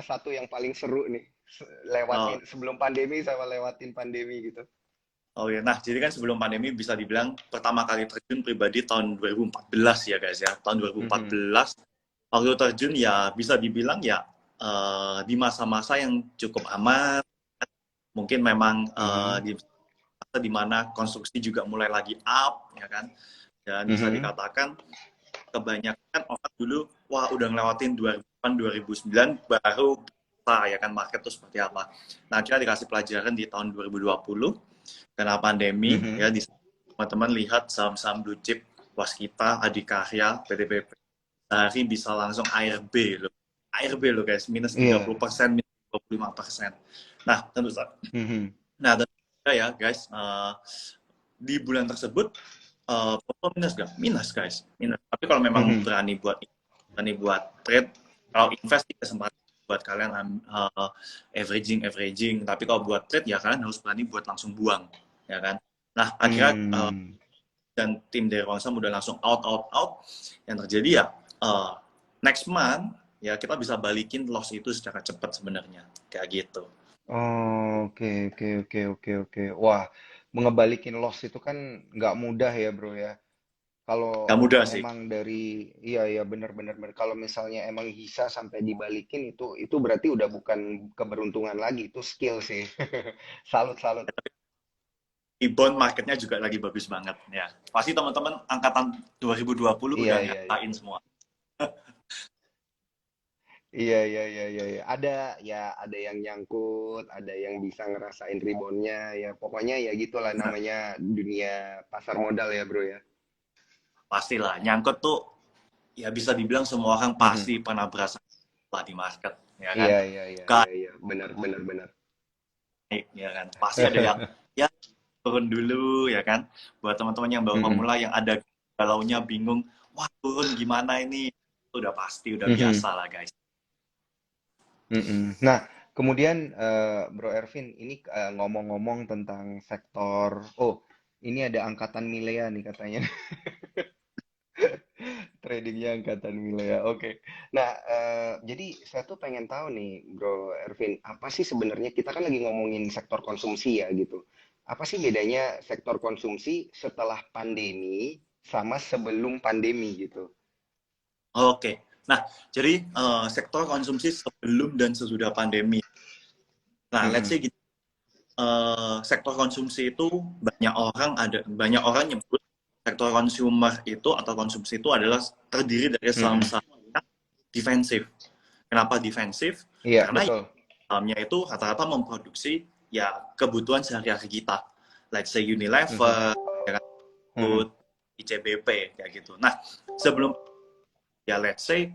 salah satu yang paling seru nih. Oh, Lewatin sebelum pandemi sama lewatin pandemi gitu. oh ya, nah jadi kan sebelum pandemi bisa dibilang pertama kali terjun pribadi tahun 2014 ya guys ya. Tahun Mhm. 2014 waktu terjun ya bisa dibilang ya di masa-masa yang cukup aman. Mungkin memang Mhm. di masa di mana konstruksi juga mulai lagi up ya kan. Dan bisa Mhm. dikatakan kebanyakan orang dulu wah udah ngelewatin 2008 2009 baru bisa ya kan market itu seperti apa. Nah, kita dikasih pelajaran di tahun 2020 karena pandemi Mhm. ya di teman-teman lihat saham-saham blue chip Waskita, Adikarya, PTBP sehari bisa langsung ARB loh. ARB loh guys, minus Iya. 30%, minus 25%. Nah, tentu saja. Mhm. Nah, tentu saja ya guys, di bulan tersebut Pokoknya minus gak? Minus guys, minus. Tapi kalau memang Mhm. berani buat trade, kalau invest di kesempatan buat kalian averaging. Tapi kalau buat trade ya kalian harus berani buat langsung buang, ya kan? Nah akhirnya Hmm. dan tim dari Wangsam udah langsung out. Yang terjadi ya next month ya kita bisa balikin loss itu secara cepat sebenarnya, kayak gitu. Oh, oke, oke, oke, oke, oke. Wah, ngebalikin loss itu kan nggak mudah ya, bro ya. Kalau Gak mudah sih. emang dari, iya, iya, bener-bener. Kalau misalnya emang bisa sampai dibalikin itu berarti udah bukan keberuntungan lagi, itu skill sih. Salut, salut. Di bond marketnya juga lagi bagus banget ya. Pasti teman-teman angkatan 2020 Iya, udah iya, iya. ngerasain semua. Iya, iya, iya, iya, iya. Ada ya, ada yang nyangkut, ada yang bisa ngerasain reboundnya, ya pokoknya ya gitulah Nah, namanya dunia pasar modal ya, bro ya. pastilah nyangkut tuh ya bisa dibilang semua orang Mhm. pasti pernah berasa lah di market, ya kan? Iya, iya, iya, Kan, iya, iya, benar, benar, benar. ya kan? Pasti ada yang ya turun dulu, ya kan? Buat teman-teman yang baru Mhm. pemula yang ada galaunya bingung, wah turun gimana ini? Itu udah pasti, udah Mhm. biasa lah guys. Mhm. Nah, kemudian Bro Ervin, ini ngomong-ngomong tentang sektor, oh, ini ada angkatan Milea nih katanya, tradingnya angkatan Milea. Oke. Nah, jadi saya tuh pengen tahu nih, Bro Ervin, apa sih sebenarnya kita kan lagi ngomongin sektor konsumsi ya gitu. Apa sih bedanya sektor konsumsi setelah pandemi sama sebelum pandemi gitu? Oke, nah jadi sektor konsumsi sebelum dan sesudah pandemi. Nah, let's Mhm. say gitu, sektor konsumsi itu banyak orang nyebut sektor consumer itu atau konsumsi itu adalah terdiri dari Mhm. saham-saham defensif. Kenapa defensif? Iya, Karena betul. sahamnya itu rata-rata memproduksi ya kebutuhan sehari-hari kita. Let's say Mhm. Unilever, ya kan, Mhm. Food, ICBP kayak gitu. Nah, sebelum ya let's say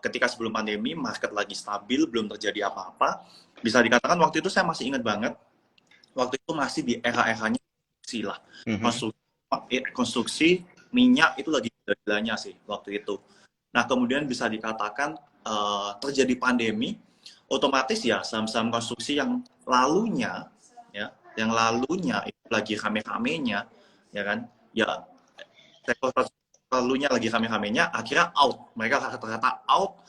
ketika sebelum pandemi market lagi stabil, belum terjadi apa-apa, bisa dikatakan waktu itu saya masih ingat banget, waktu itu masih di era-eranya konstruksi lah. Mhm. Konstruksi minyak itu lagi gila-gilanya sih waktu itu. Nah, kemudian bisa dikatakan terjadi pandemi, otomatis ya saham-saham konstruksi yang lalunya itu lagi rame-ramenya, ya kan? Ya sektor lalunya lagi rame-ramenya, akhirnya out. Mereka rata-rata out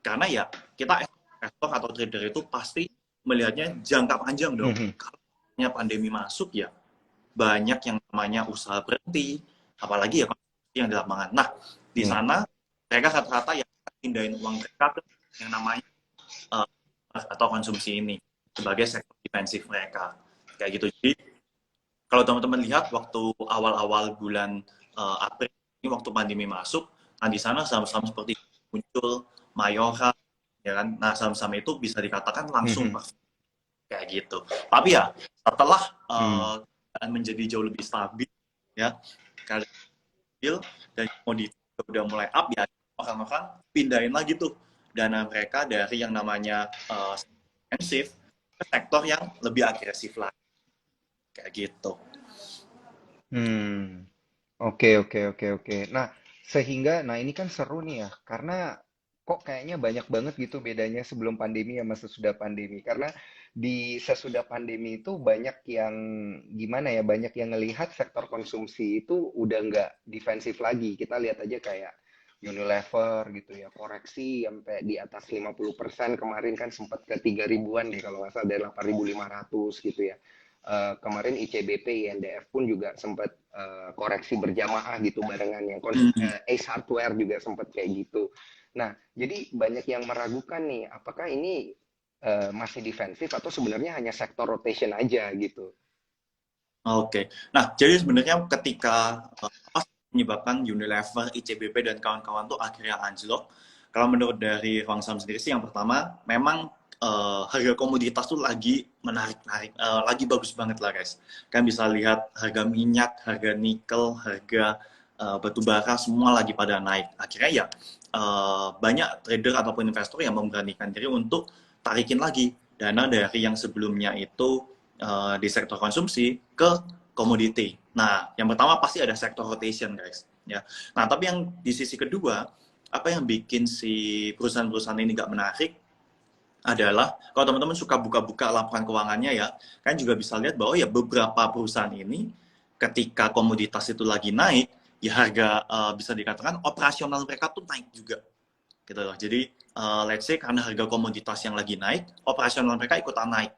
karena ya kita investor atau trader itu pasti melihatnya jangka panjang dong. Mhm. Kalau pandemi masuk ya banyak yang namanya usaha berhenti, apalagi ya yang di lapangan. Nah, di Nah. sana mereka rata-rata yang pindahin uang mereka ke yang namanya uh, atau konsumsi ini sebagai sektor defensif mereka. Kayak gitu. Jadi kalau teman-teman lihat waktu awal-awal bulan April ini waktu pandemi masuk, nah di sana saham-saham seperti muncul Mayora, ya kan? Nah saham-saham itu bisa dikatakan langsung Mhm. perfect kayak gitu. Tapi ya setelah Hmm. menjadi jauh lebih stabil, ya, stabil dan komoditi udah mulai up, ya orang-orang pindahin lagi tuh dana mereka dari yang namanya defensif ke sektor yang lebih agresif lagi, kayak gitu. Hmm. Oke, oke, oke, oke. Nah, sehingga, nah ini kan seru nih ya, karena kok kayaknya banyak banget gitu bedanya sebelum pandemi sama sesudah pandemi. Karena di sesudah pandemi itu banyak yang, gimana ya, banyak yang ngelihat sektor konsumsi itu udah nggak defensif lagi. Kita lihat aja kayak Unilever gitu ya, koreksi sampai di atas 50%, kemarin kan sempat ke 3 ribuan deh kalau nggak salah, dari 8.500 gitu ya. Kemarin ICBP, INDF pun juga sempat koreksi berjamaah gitu barengan, yang Mhm. Ace Hardware juga sempat kayak gitu. Nah, jadi banyak yang meragukan nih, apakah ini masih defensif atau sebenarnya hanya sektor rotation aja gitu. Oke. Nah, jadi sebenarnya ketika apa menyebabkan Unilever, ICBP dan kawan-kawan tuh akhirnya anjlok. Kalau menurut dari Hwang Sam sendiri sih yang pertama, memang harga komoditas tuh lagi menarik-narik, lagi bagus banget lah guys. Kan bisa lihat harga minyak, harga nikel, harga batu bara semua lagi pada naik. Akhirnya ya banyak trader ataupun investor yang memberanikan diri untuk tarikin lagi dana dari yang sebelumnya itu di sektor konsumsi ke komoditi. Nah, yang pertama pasti ada sektor rotation, guys. Ya. Nah, tapi yang di sisi kedua, apa yang bikin si perusahaan-perusahaan ini nggak menarik adalah kalau teman-teman suka buka-buka laporan keuangannya ya, kan juga bisa lihat bahwa ya beberapa perusahaan ini ketika komoditas itu lagi naik, ya harga bisa dikatakan operasional mereka tuh naik juga gitu loh. Jadi let's say karena harga komoditas yang lagi naik, operasional mereka ikutan naik.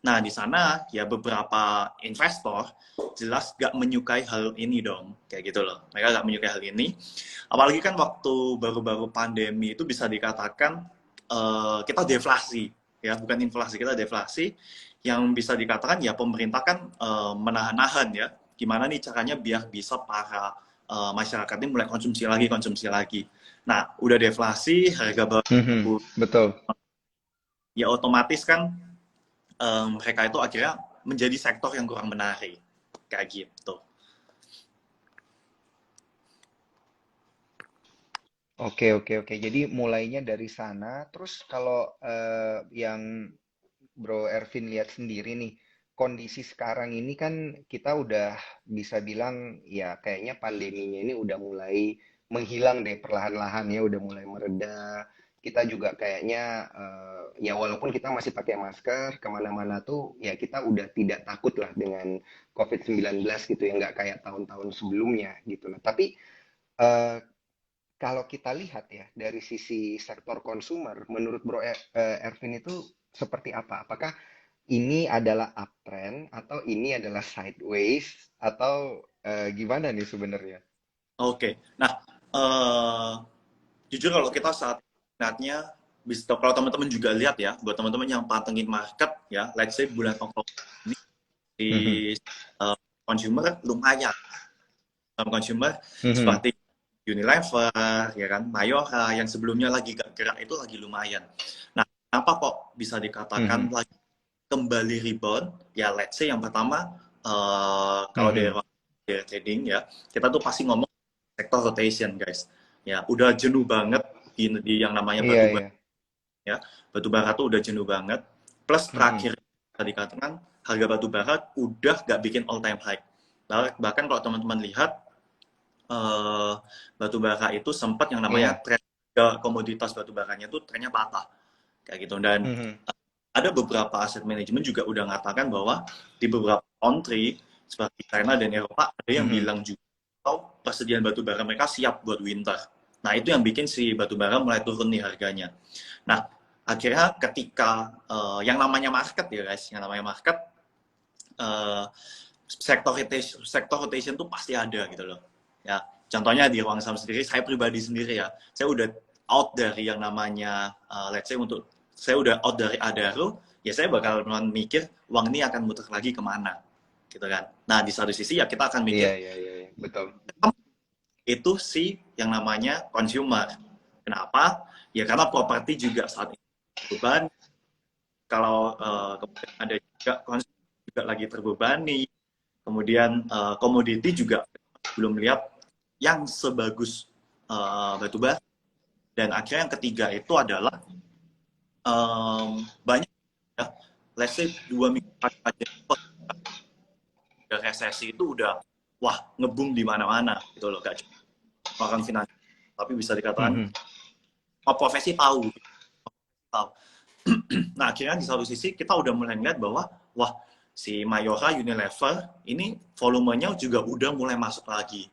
Nah, di sana ya beberapa investor jelas gak menyukai hal ini dong, kayak gitu loh. Mereka gak menyukai hal ini. Apalagi kan waktu baru-baru pandemi itu bisa dikatakan kita deflasi, ya bukan inflasi, kita deflasi. Yang bisa dikatakan ya pemerintah kan menahan-nahan ya. Gimana nih caranya biar bisa para masyarakat ini mulai konsumsi lagi, konsumsi lagi. Nah, udah deflasi, harga Mhm, baru betul. ya otomatis kan mereka itu akhirnya menjadi sektor yang kurang menarik kayak gitu. Oke, oke, oke. Jadi mulainya dari sana. Terus kalau yang Bro Ervin lihat sendiri nih, kondisi sekarang ini kan kita udah bisa bilang ya kayaknya pandeminya ini udah mulai menghilang deh perlahan-lahan ya, udah mulai mereda. Kita juga kayaknya ya walaupun kita masih pakai masker kemana-mana tuh ya kita udah tidak takut lah dengan COVID-19 gitu ya, nggak kayak tahun-tahun sebelumnya gitu. Nah, tapi eh, kalau kita lihat ya dari sisi sektor konsumer, menurut Bro Ervin itu seperti apa? Apakah ini adalah uptrend atau ini adalah sideways atau gimana nih sebenarnya? Oke, nah eh, jujur kalau kita saat lihatnya, bisa kalau teman-teman juga lihat ya, buat teman-teman yang pantengin market ya, let's say bulan Oktober ini di Mhm, eh, consumer lumayan, consumer mhm, seperti Unilever, ya kan, Mayora yang sebelumnya lagi gak gerak itu lagi lumayan. Nah, kenapa kok bisa dikatakan mhm, lagi kembali rebound? Ya, let's say yang pertama, kalau dari mhm. trading ya, kita tuh pasti ngomong sektor rotation, guys. Ya, udah jenuh banget di yang namanya Iya, batu bara, iya. ya. Batu bara tuh udah jenuh banget. Plus Mhm, terakhir tadi katakan harga batu bara udah gak bikin all time high. Bahkan kalau teman-teman lihat eh, batu bara itu sempat yang namanya iya. tren komoditas batu baranya itu trennya patah kayak gitu. Dan Mhm, ada beberapa aset manajemen juga udah mengatakan bahwa di beberapa country seperti China dan Eropa ada yang mhm. bilang juga kalau persediaan batu bara mereka siap buat winter. Nah, itu yang bikin si batu bara mulai turun nih harganya. Nah, akhirnya ketika yang namanya market ya guys, yang namanya market eh, sektor rotation tuh pasti ada gitu loh. Ya, contohnya di ruang saham sendiri, saya pribadi sendiri ya, saya udah out dari yang namanya, let's say untuk saya udah out dari Adaro, ya saya bakal mikir uang ini akan muter lagi kemana, gitu kan. Nah di satu sisi ya kita akan Iya, mikir iya, iya, iya. Betul. itu sih yang namanya consumer. Kenapa? Ya karena properti juga saat ini beban. Kalau kemudian ada juga konsumen juga lagi terbebani, kemudian komoditi juga belum lihat yang sebagus batu bara. Dan akhirnya yang ketiga itu adalah banyak ya, let's say 2 minggu aja resesi itu udah wah ngebum di mana-mana gitu loh, gak cuma orang finansial tapi bisa dikatakan Mhm, semua profesi tahu, tahu. Nah akhirnya di satu sisi kita udah mulai ngeliat bahwa wah si Mayora Unilever ini volumenya juga udah mulai masuk lagi.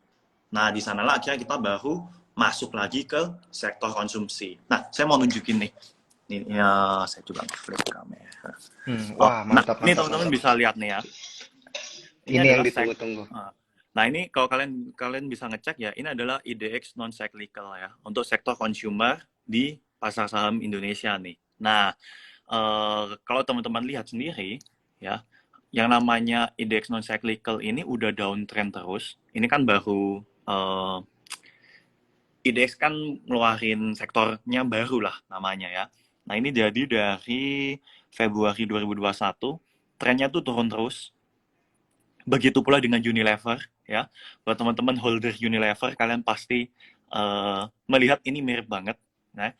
Nah di sanalah akhirnya kita baru masuk lagi ke sektor konsumsi. Nah, saya mau nunjukin nih. Ini ya, saya coba flip kamera. Oh, Wah, nah, mantap, ini mantap, teman-teman mantap. bisa lihat nih ya. Ini Ini yang adalah ditunggu-tunggu. Nah, ini kalau kalian kalian bisa ngecek ya, ini adalah IDX non cyclical ya untuk sektor consumer di pasar saham Indonesia nih. Nah, kalau teman-teman lihat sendiri ya, yang namanya IDX non cyclical ini udah downtrend terus. Ini kan baru IDX kan ngeluarin sektornya baru lah namanya ya. Nah, ini jadi dari Februari 2021, trennya tuh turun terus. Begitu pula dengan Unilever ya. Buat teman-teman holder Unilever, kalian pasti melihat ini mirip banget. Nah,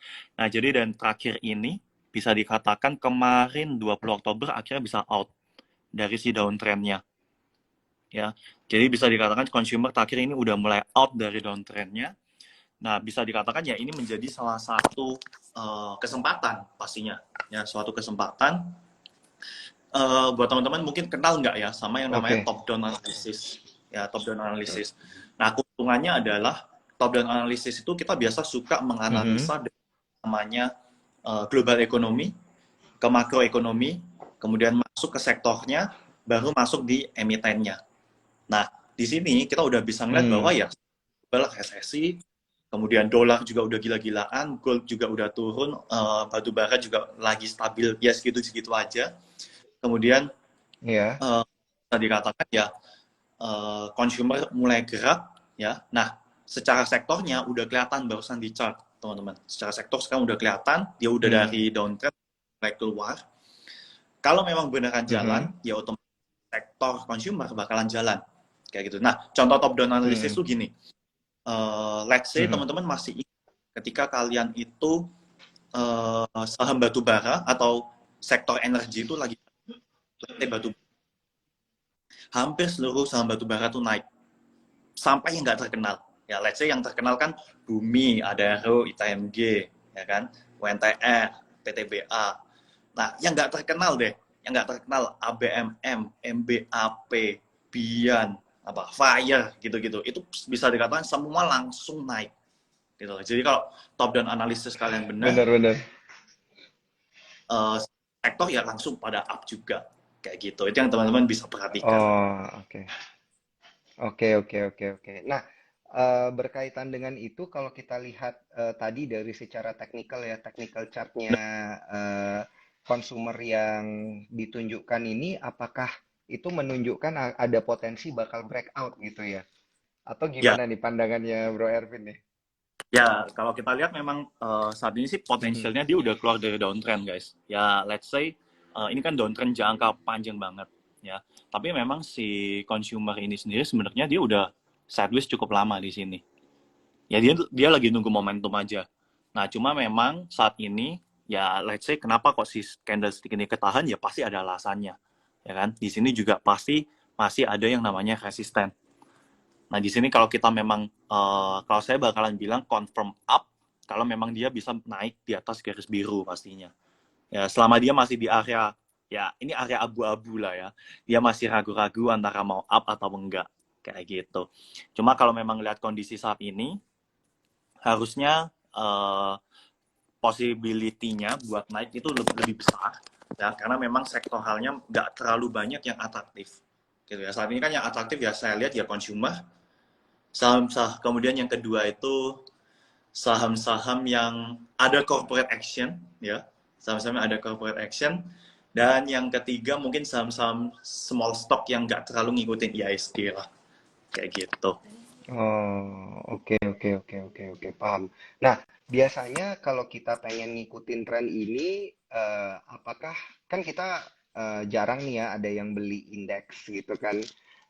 jadi dan terakhir ini bisa dikatakan kemarin 20 Oktober akhirnya bisa out dari si downtrendnya ya. Jadi bisa dikatakan consumer terakhir ini udah mulai out dari downtrendnya. Nah, bisa dikatakan ya ini menjadi salah satu kesempatan pastinya ya, suatu kesempatan. Buat teman-teman mungkin kenal nggak ya sama yang namanya Oke. top down analysis ya, top down analysis. Nah, keuntungannya adalah top down analysis itu kita biasa suka menganalisa namanya global ekonomi ke makroekonomi, kemudian masuk ke sektornya, baru masuk di emitennya. Nah, di sini kita udah bisa ngeliat bahwa ya global resesi, kemudian dolar juga udah gila-gilaan, gold juga udah turun, batu bara juga lagi stabil ya segitu-segitu aja. Kemudian Iya. bisa dikatakan ya consumer mulai gerak ya. Nah, secara sektornya udah kelihatan barusan di chart teman-teman. Secara sektor sekarang udah kelihatan dia udah dari downtrend mulai keluar. Kalau memang beneran jalan, ya otomatis sektor consumer bakalan jalan kayak gitu. Nah, contoh top down analysis tuh gini. Let's say teman-teman masih ingat ketika kalian itu saham batu bara atau sektor energi itu lagi batu, hampir seluruh saham batu bara tuh naik sampai yang nggak terkenal ya. Let's say yang terkenal kan Bumi, Adaro, ITMG ya kan, UNTR, PTBA. Nah, yang nggak terkenal deh, yang nggak terkenal ABMM, MBAP, Bian, apa Fire gitu-gitu, itu bisa dikatakan semua langsung naik gitu. Jadi kalau top down analisis kalian benar, Benar-benar. sektor ya langsung pada up juga kayak gitu. Itu yang teman-teman bisa perhatikan. Oh, oke. Oke, oke, oke, oke. Nah, berkaitan dengan itu, kalau kita lihat tadi dari secara teknikal ya, technical chartnya konsumer yang ditunjukkan ini, apakah itu menunjukkan ada potensi bakal breakout gitu ya? Atau Ya, gimana nih pandangannya Bro Ervin nih? ya, kalau kita lihat memang saat ini sih Mhm. potensialnya dia udah keluar dari downtrend, guys. Ya, let's say ini kan downtrend jangka panjang banget, ya. Tapi memang si consumer ini sendiri sebenarnya dia udah sideways cukup lama di sini. Ya dia dia lagi nunggu momentum aja. Nah, cuma memang saat ini ya let's say kenapa kok si candlestick ini ketahan ya pasti ada alasannya. Ya kan? Di sini juga pasti masih ada yang namanya resisten. Nah, di sini kalau kita memang, kalau saya bakalan bilang confirm up, kalau memang dia bisa naik di atas garis biru pastinya. Ya, selama dia masih di area, ya ini area abu-abu lah ya. Dia masih ragu-ragu antara mau up atau enggak. Kayak gitu. Cuma kalau memang lihat kondisi saat ini, harusnya possibility-nya buat naik itu lebih besar. Ya, karena memang sektoralnya nggak terlalu banyak yang atraktif. Gitu ya. Saat ini kan yang atraktif ya saya lihat ya consumer, saham-saham, kemudian yang kedua itu saham-saham yang ada corporate action ya, saham-saham yang ada corporate action, dan yang ketiga mungkin saham-saham small stock yang nggak terlalu ngikutin IISG lah kayak gitu. Oh, oke, oke, oke, oke, oke, paham. Nah, biasanya kalau kita pengen ngikutin tren ini, apakah kan kita jarang nih ya ada yang beli indeks gitu kan.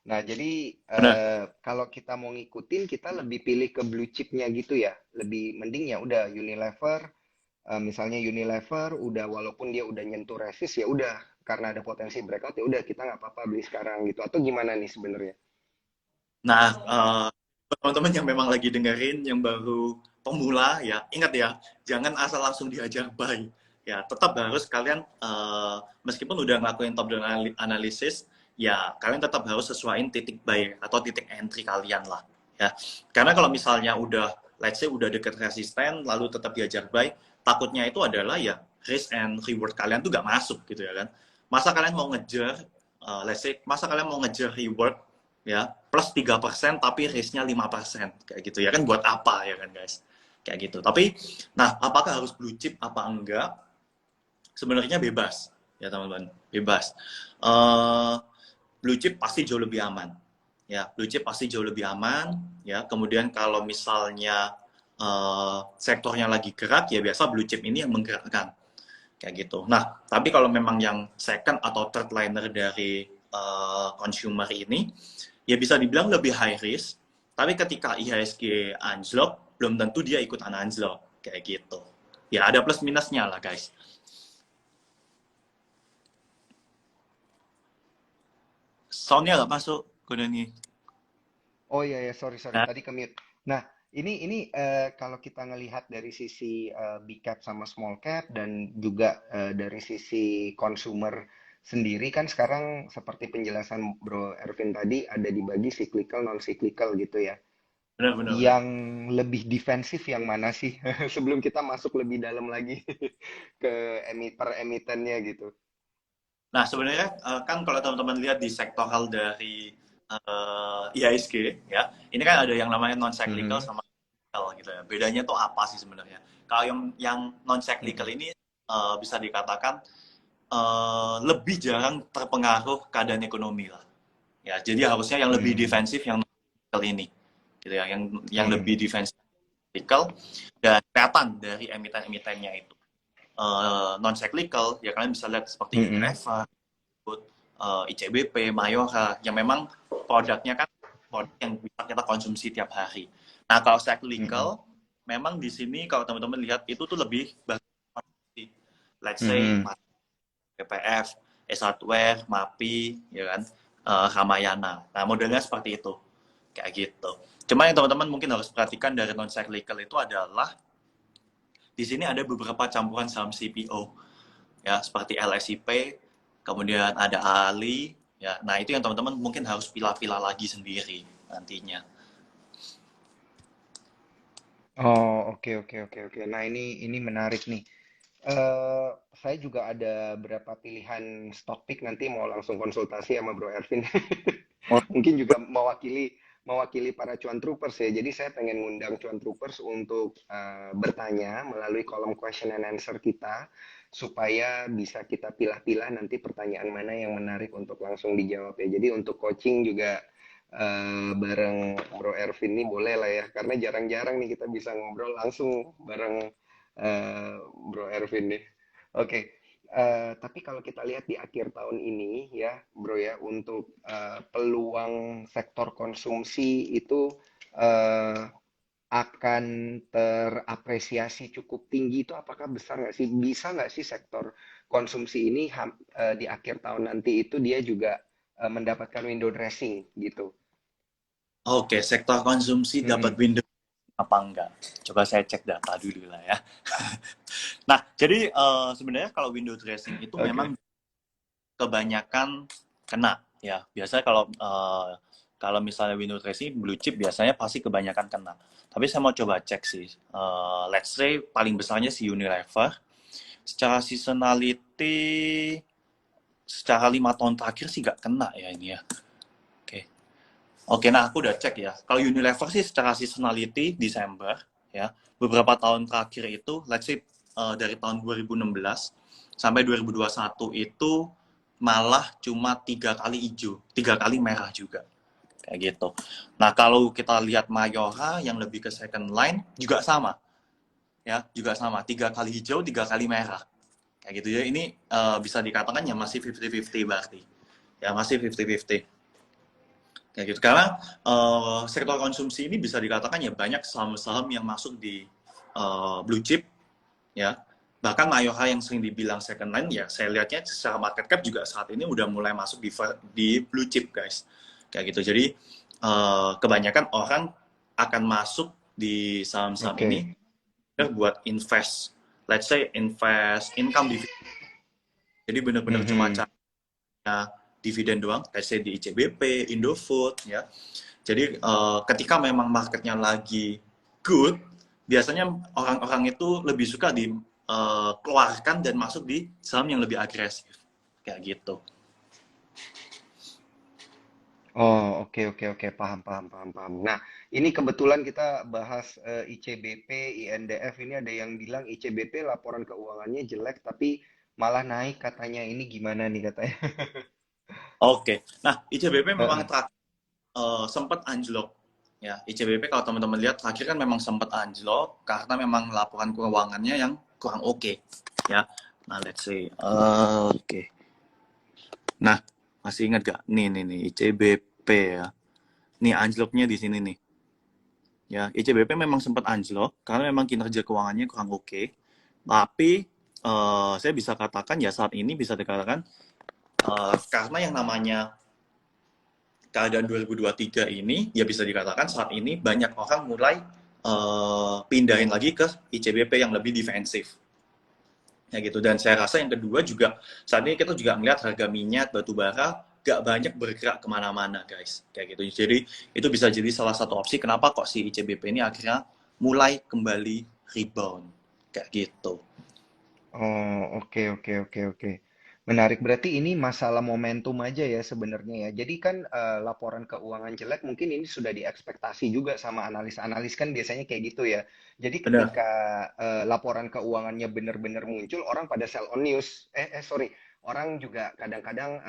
Nah, jadi Benar. kalau kita mau ngikutin, kita lebih pilih ke blue chipnya gitu ya. Lebih mending ya udah Unilever, misalnya Unilever, udah walaupun dia udah nyentuh resist ya udah karena ada potensi breakout ya udah kita nggak apa-apa beli sekarang gitu. Atau gimana nih sebenarnya? Nah, teman-teman yang memang lagi dengerin yang baru pemula ya, ingat ya, jangan asal langsung diajar buy. Ya, tetap harus kalian meskipun udah ngelakuin top down analysis, ya kalian tetap harus sesuaiin titik buy atau titik entry kalian lah. Ya, karena kalau misalnya udah let's say udah deket resisten, lalu tetap diajar buy, takutnya itu adalah ya risk and reward kalian tuh gak masuk gitu ya kan. Masa kalian mau ngejar, let's say, masa kalian mau ngejar reward ya plus 3% tapi risknya 5% kayak gitu ya kan, buat apa ya kan guys, kayak gitu. Tapi nah, apakah harus blue chip apa enggak, sebenarnya bebas ya teman-teman, bebas. Blue chip pasti jauh lebih aman ya, blue chip pasti jauh lebih aman ya. Kemudian kalau misalnya sektornya lagi gerak ya biasa blue chip ini yang menggerakkan kayak gitu. Nah, tapi kalau memang yang second atau third liner dari consumer ini ya bisa dibilang lebih high risk, tapi ketika IHSG anjlok belum tentu dia ikutan anjlok kayak gitu ya, ada plus minusnya lah guys. Soundnya nggak masuk Gunani. Oh iya ya, sorry sorry Nah, tadi ke mute. Nah, ini kalau kita ngelihat dari sisi big cap sama small cap dan juga dari sisi consumer sendiri kan sekarang seperti penjelasan Bro Ervin tadi ada dibagi cyclical non cyclical gitu ya. benar-benar. Yang lebih defensif yang mana sih? Sebelum kita masuk lebih dalam lagi ke per emitennya gitu. Nah, sebenarnya kan kalau teman-teman lihat di sektoral dari IHSG ya, ini kan ada yang namanya non cyclical Mhm, sama cyclical gitu ya. Bedanya tuh apa sih sebenarnya? Kalau yang non cyclical mhm, ini bisa dikatakan lebih jarang terpengaruh keadaan ekonomi lah. Ya, jadi harusnya yang lebih mhm, defensif yang non cyclical ini, gitu ya, yang lebih mhm, defensif cyclical, dan kelihatan dari emiten-emitennya itu. Non cyclical ya kalian bisa lihat seperti mhm, Unilever, ICBP, Mayora, yang memang produknya kan produk yang bisa kita konsumsi tiap hari. Nah, kalau mhm, cyclical, memang di sini kalau teman-teman lihat itu tuh lebih konsumsi. Let's say mhm. PPF, S1ware, MAPI, ya kan, Ramayana. Nah, modelnya seperti itu, kayak gitu. Cuma yang teman-teman mungkin harus perhatikan dari non cyclical itu adalah di sini ada beberapa campuran saham CPO ya, seperti LSIP, kemudian ada Ali ya. Nah, itu yang teman-teman mungkin harus pilah-pilah lagi sendiri nantinya. Oh, oke oke oke oke. Nah, ini menarik nih. Eh, saya juga ada berapa pilihan topik nanti mau langsung konsultasi sama Bro Ervin. Oh, Mungkin juga mewakili para cuan troopers ya. Jadi saya pengen ngundang cuan troopers untuk bertanya melalui kolom question and answer kita supaya bisa kita pilah-pilah nanti pertanyaan mana yang menarik untuk langsung dijawab ya. Jadi untuk coaching juga bareng Bro Ervin ini boleh lah ya, karena jarang-jarang nih kita bisa ngobrol langsung bareng Bro Ervin nih. Oke, tapi kalau kita lihat di akhir tahun ini ya, Bro ya, untuk peluang sektor konsumsi itu eh, akan terapresiasi cukup tinggi itu apakah besar nggak sih? Bisa nggak sih sektor konsumsi ini di akhir tahun nanti itu dia juga mendapatkan window dressing gitu? oke, sektor konsumsi dapat Mm-mm. window apa enggak? Coba saya cek data dulu lah ya. Nah, jadi sebenarnya kalau window dressing itu memang Oke. kebanyakan kena ya. Biasanya kalau misalnya window dressing blue chip biasanya pasti kebanyakan kena. Tapi saya mau coba cek sih. Let's say paling besarnya si Unilever. Secara seasonality, secara 5 tahun terakhir sih nggak kena ya ini ya. Oke. Oke, nah aku udah cek ya. Kalau Unilever sih secara seasonality Desember ya. Beberapa tahun terakhir itu, let's say dari tahun 2016 sampai 2021 itu malah cuma 3 kali hijau, 3 kali merah juga. Kayak gitu. Nah, kalau kita lihat Mayora yang lebih ke second line juga sama. Ya, juga sama. 3 kali hijau, 3 kali merah. Kayak gitu ya. Ini bisa dikatakan ya masih 50-50 berarti. Ya, masih 50-50. Kayak gitu. Karena sektor konsumsi ini bisa dikatakan ya banyak saham-saham yang masuk di blue chip ya. Bahkan Mayora yang sering dibilang second line ya saya lihatnya secara market cap juga saat ini udah mulai masuk di blue chip guys. Kayak gitu. Jadi kebanyakan orang akan masuk di saham-saham ini Oke. buat invest, let's say invest income dividend. Jadi benar-benar cuma Mhm. caranya dividen doang, let's say di ICBP, Indofood ya. Jadi ketika memang marketnya lagi good, biasanya orang-orang itu lebih suka dikeluarkan dan masuk di saham yang lebih agresif. Kayak gitu. Oh, oke oke oke, paham paham paham paham. Nah, ini kebetulan kita bahas ICBP, INDF ini ada yang bilang ICBP laporan keuangannya jelek tapi malah naik katanya. Ini gimana nih katanya? Oke. Nah, ICBP memang Heeh. sempat anjlok. Ya, ICBP kalau teman-teman lihat terakhir kan memang sempat anjlok karena memang laporan keuangannya yang kurang oke. Ya. Nah, let's say. Oke. Nah, masih ingat gak? Nih, ICBP ya. Nih anjloknya di sini nih. Ya, ICBP memang sempat anjlok karena memang kinerja keuangannya kurang oke. Tapi saya bisa katakan ya saat ini bisa dikatakan karena yang namanya keadaan 2023 ini ya bisa dikatakan saat ini banyak orang mulai pindahin lagi ke ICBP yang lebih defensif. Ya gitu. Dan saya rasa yang kedua juga saat ini kita juga melihat harga minyak, batu bara gak banyak bergerak kemana-mana guys. Kayak gitu. Jadi itu bisa jadi salah satu opsi kenapa kok si ICBP ini akhirnya mulai kembali rebound. Kayak gitu. Oh, oke oke oke oke. Menarik. Berarti ini masalah momentum aja ya sebenarnya ya. Jadi kan laporan keuangan jelek mungkin ini sudah diekspektasi juga sama analis-analis kan biasanya kayak gitu ya. Jadi Benar. ketika laporan keuangannya benar-benar muncul, orang pada sell on news. Sorry. Orang juga kadang-kadang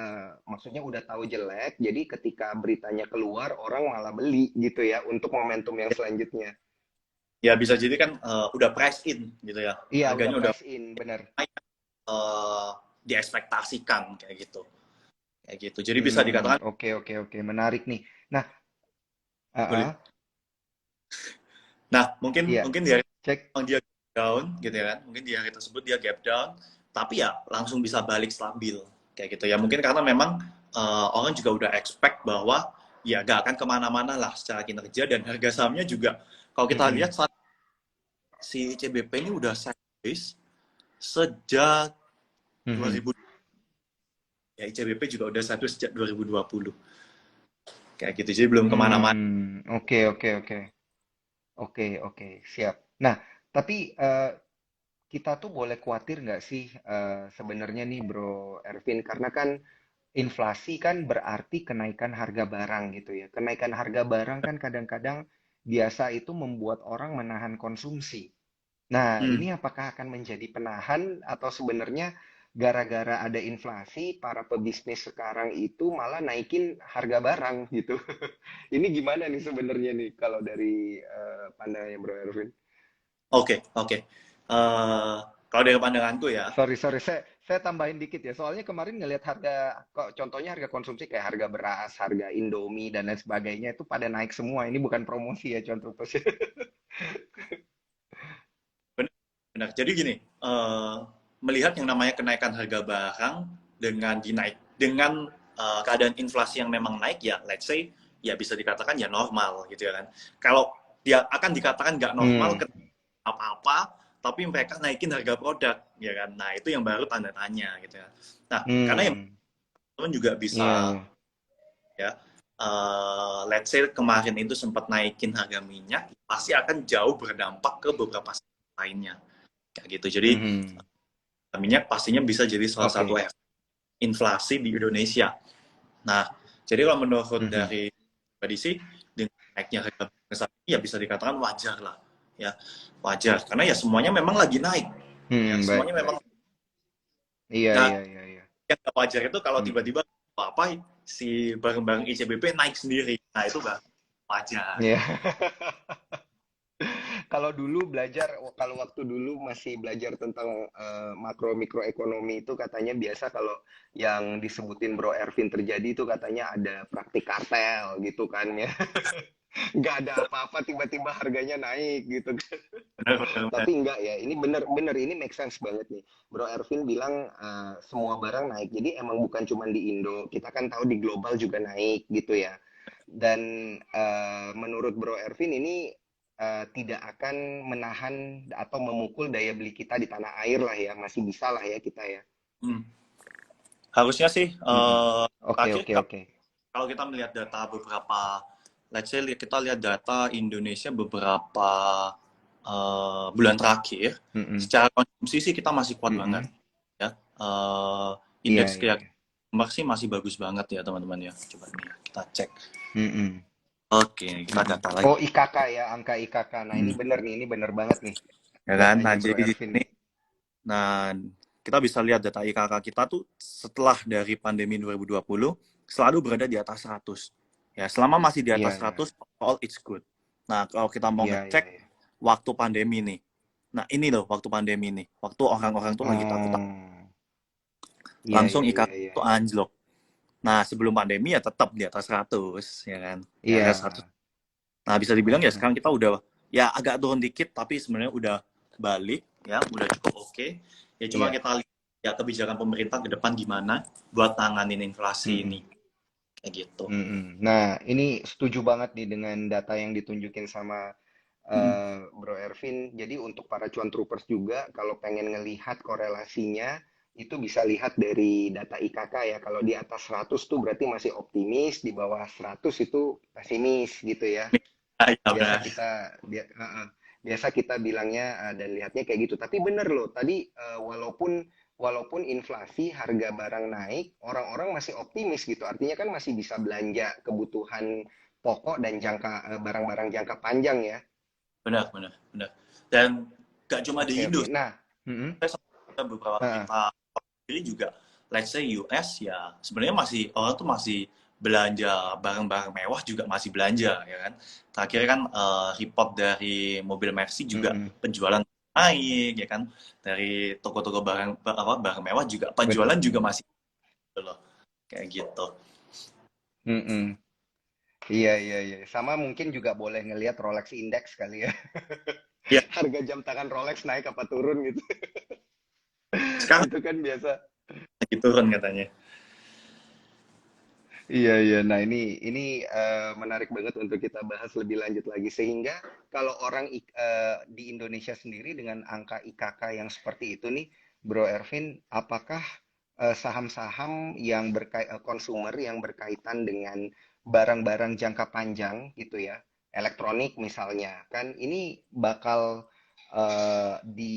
maksudnya udah tahu jelek, jadi ketika beritanya keluar orang malah beli gitu ya untuk momentum yang selanjutnya. Ya bisa jadi kan udah price in gitu ya. Iya, udah Harganya udah price in, benar. uh, diekspektasikan kayak gitu. Kayak gitu. Jadi bisa Hmm, dikatakan oke oke oke, menarik nih. Nah, boleh. ah, Nah, mungkin iya, mungkin di hari cek. dia down gitu ya kan. Mungkin di hari tersebut dia gap down, tapi ya langsung bisa balik stabil kayak gitu ya. Mungkin karena memang orang juga udah expect bahwa ya gak akan kemana-mana lah secara kinerja dan harga sahamnya juga kalau kita lihat Mm-mm, saat si CBP ini udah sideways sejak mhm. 2000 ya ICBP juga udah sideways sejak 2020 kayak gitu. Jadi belum kemana-mana. Oke oke oke oke oke, siap. Nah, tapi kita tuh boleh khawatir nggak sih sebenarnya nih Bro Ervin, karena kan inflasi kan berarti kenaikan harga barang gitu ya. Kenaikan harga barang kan kadang-kadang biasa itu membuat orang menahan konsumsi. Nah, Hmm. ini apakah akan menjadi penahan atau sebenarnya gara-gara ada inflasi, para pebisnis sekarang itu malah naikin harga barang gitu. Ini gimana nih sebenarnya nih kalau dari pandangannya Bro Erwin? Oke, oke. Kalau dari pandanganku ya, Sorry, sorry, saya tambahin dikit ya. Soalnya kemarin ngelihat harga, kok contohnya harga konsumsi kayak harga beras, harga Indomie dan lain sebagainya itu pada naik semua. Ini bukan promosi ya, contoh. benar. Benar. Jadi gini, melihat yang namanya kenaikan harga barang dengan keadaan inflasi yang memang naik ya, let's say ya bisa dikatakan ya normal gitu ya kan. Kalau dia akan dikatakan nggak normal Hmm, ke apa-apa, tapi mereka naikin harga produk ya kan. Nah itu yang baru tanda tanya gitu ya. Nah karena yang hmm, teman juga iya, bisa iya. ya let's say kemarin itu sempat naikin harga minyak pasti akan jauh berdampak ke beberapa sektor lainnya kayak gitu jadi Mhm. minyak pastinya bisa jadi salah satu Oke. efek inflasi di Indonesia. Nah jadi kalau menurut Mhm. dari tadi sih dengan naiknya harga minyak saat ini ya bisa dikatakan wajar lah ya wajar karena ya semuanya memang lagi naik ya Baik, semuanya memang baik. Iya, nah iya, iya, iya. yang gak wajar itu kalau Mhm. tiba-tiba apa si barang-barang ICBP naik sendiri nah itu gak wajar. Iya. Kalau dulu belajar, kalau waktu dulu masih belajar tentang makro mikroekonomi itu katanya biasa kalau yang disebutin Bro Ervin terjadi itu katanya ada praktik kartel gitu kan ya. Nggak ada apa-apa tiba-tiba harganya naik gitu kan. Benar, benar, benar. Tapi enggak ya, ini bener-bener ini make sense banget nih. Bro Ervin bilang semua barang naik. Jadi emang bukan cuma di Indo, kita kan tahu di global juga naik gitu ya. Dan menurut Bro Ervin ini tidak akan menahan atau memukul daya beli kita di tanah air lah ya, masih bisa lah ya kita ya. Hmm. Harusnya sih Mm-mm. Oke terakhir oke oke. kalau kita melihat data beberapa let's say kita lihat data Indonesia beberapa bulan terakhir, Mm-mm. secara konsumsi sih kita masih kuat banget, Mm-mm. ya. Iya, Indeks iya, iya. keyakinan sih masih bagus banget ya teman-teman ya. Coba nih kita cek. Mm-mm. Oke, kita Mm-mm. data lagi. Oh, IKK ya, angka IKK. Nah, ini Hmm, bener nih, ini bener banget nih ya kan? Nah, datanya Bro jadi di Ervin sini, nih. nah kita bisa lihat data IKK kita tuh setelah dari pandemi 2020 selalu berada di atas 100. Ya, selama masih di Iya, atas iya. 100, all it's good. Nah, kalau kita mau Iya, iya, ngecek iya. waktu pandemi nih. Nah, ini loh waktu pandemi nih. Waktu orang-orang tuh lagi takut, Oh, iya, langsung iya, iya, IKK iya, tuh iya. anjlok. Nah, sebelum pandemi ya tetap di atas 100, ya kan? Di Iya. atas 100. Nah, bisa dibilang ya Heeh. sekarang kita udah ya agak turun dikit, tapi sebenarnya udah balik, ya, udah cukup oke. Ya cuma Iya. kita lihat ya kebijakan pemerintah ke depan gimana buat nanganin inflasi Mm-mm. ini, kayak gitu. Mm-mm. Nah, ini setuju banget nih dengan data yang ditunjukin sama Mm-mm. Bro Ervin. Jadi untuk para cuan troopers juga, kalau pengen ngelihat korelasinya, itu bisa lihat dari data IKK ya. Kalau di atas 100 tuh berarti masih optimis, di bawah 100 itu pesimis gitu ya. Ah, ya Biasa benar. kita biasa kita bilangnya dan lihatnya kayak gitu. Tapi bener loh, tadi walaupun walaupun inflasi harga barang naik, orang-orang masih optimis gitu. Artinya kan masih bisa belanja kebutuhan pokok dan barang-barang jangka panjang ya. Benar, benar, benar. Dan gak cuma Oke, di Indo, oke. Nah, mm-mm. saya sama beberapa Heeh. berita sendiri juga, let's say US ya, sebenarnya masih orang tuh masih belanja barang-barang mewah juga masih belanja, ya kan. Terakhir kan report dari mobil Mercy juga Mm-mm. penjualan naik, ya kan. Dari toko-toko barang mewah juga Betul. penjualan juga masih gitu loh, kayak gitu. Mm-mm. Iya, iya, iya. Sama mungkin juga boleh ngelihat Rolex Index kali ya. Ya, Harga jam tangan Rolex naik apa turun gitu. sekarang Itu kan biasa. lagi turun katanya. Iya, iya. Nah, ini menarik banget untuk kita bahas lebih lanjut lagi sehingga kalau di Indonesia sendiri dengan angka IKK yang seperti itu nih, Bro Ervin, apakah saham-saham yang konsumer yang berkaitan dengan barang-barang jangka panjang gitu ya, elektronik misalnya, kan ini bakal di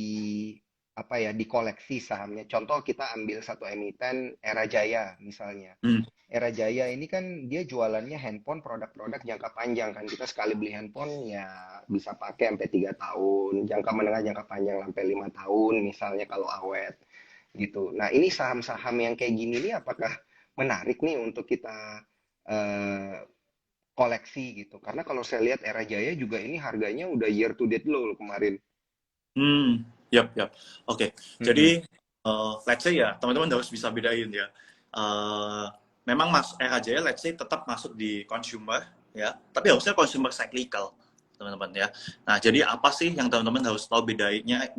apa ya, dikoleksi sahamnya. Contoh kita ambil satu emiten Era Jaya misalnya. Hmm. Era Jaya ini kan dia jualannya handphone produk-produk jangka panjang kan. Kita sekali beli handphone ya bisa pakai sampai 3 tahun, jangka menengah jangka panjang sampai 5 tahun misalnya kalau awet gitu. Nah ini saham-saham yang kayak gini nih apakah menarik nih untuk kita eh, koleksi gitu? Karena kalau saya lihat Era Jaya juga ini harganya udah year to date low kemarin. Hmm, yap, yap. Oke, Mm-mm. jadi let's say ya, teman-teman harus bisa bedain ya. Eh, memang Mas RAJ, let's say tetap masuk di consumer ya, tapi harusnya consumer cyclical, teman-teman ya. Nah, jadi apa sih yang teman-teman harus tahu bedainnya